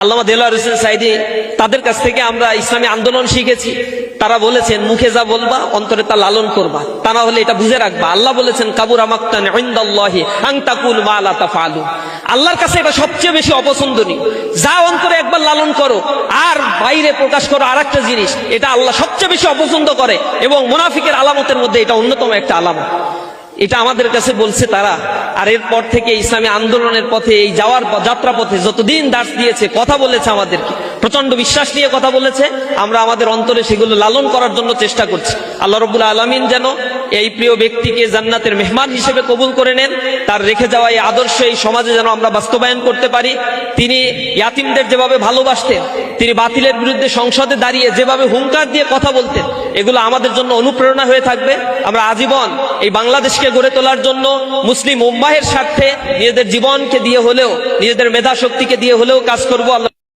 আল্লামা দেলোয়ার হোসেন সাঈদী তাদের কাছ থেকে আমরা ইসলামী আন্দোলন শিখেছি। তারা বলেছেন মুখে যা বলবা অন্তরে তা লালন করবা, তা না হলে এটা বুঝে রাখবা। আল্লাহ বলেছেন কাবুরা মাকতান ইনদাল্লাহি আন তাকুলু মা লা তাফআলু। আল্লাহর কাছে এটা সবচেয়ে বেশি অপছন্দনীয়। যা অন্তরে একবার লালন করো আর বাইরে প্রকাশ করো আরেকটা জিনিস, এটা আল্লাহ সবচেয়ে বেশি অপছন্দ করে এবং মুনাফিকের আলামতের মধ্যে এটা অন্যতম একটা আলামত। এটা আমাদের কাছে বলছে তারা। আর এরপর থেকে ইসলামী আন্দোলনের পথে এই যাওয়ার যাত্রা পথে যতদিন দার্স দিয়েছে, কথা বলেছে, আমাদেরকে প্রচন্ড বিশ্বাস নিয়ে কথা বলেছে, আমরা আমাদের অন্তরে সেগুলো লালন করার জন্য চেষ্টা করছি। আল্লাহ রাব্বুল আলামিন যেন এই প্রিয় ব্যক্তিকে জান্নাতের মেহমান হিসেবে কবুল করে নেন, তার রেখে যাওয়া এই আদর্শ এই সমাজে যেন আমরা বাস্তবায়ন করতে পারি। তিনি ইয়াতিমদের যেভাবে ভালোবাসতেন, তিনি বাতিলের বিরুদ্ধে সংসদে দাঁড়িয়ে যেভাবে হুঙ্কার দিয়ে কথা বলতেন, এগুলো আমাদের জন্য অনুপ্রেরণা হয়ে থাকবে। আমরা আজীবন এই বাংলাদেশকে গড়ে তোলার জন্য মুসলিম উম্মাহের স্বার্থে নিজেদের জীবনকে দিয়ে হলেও, নিজেদের মেধা শক্তিকে দিয়ে হলেও কাজ করব। আল্লাহ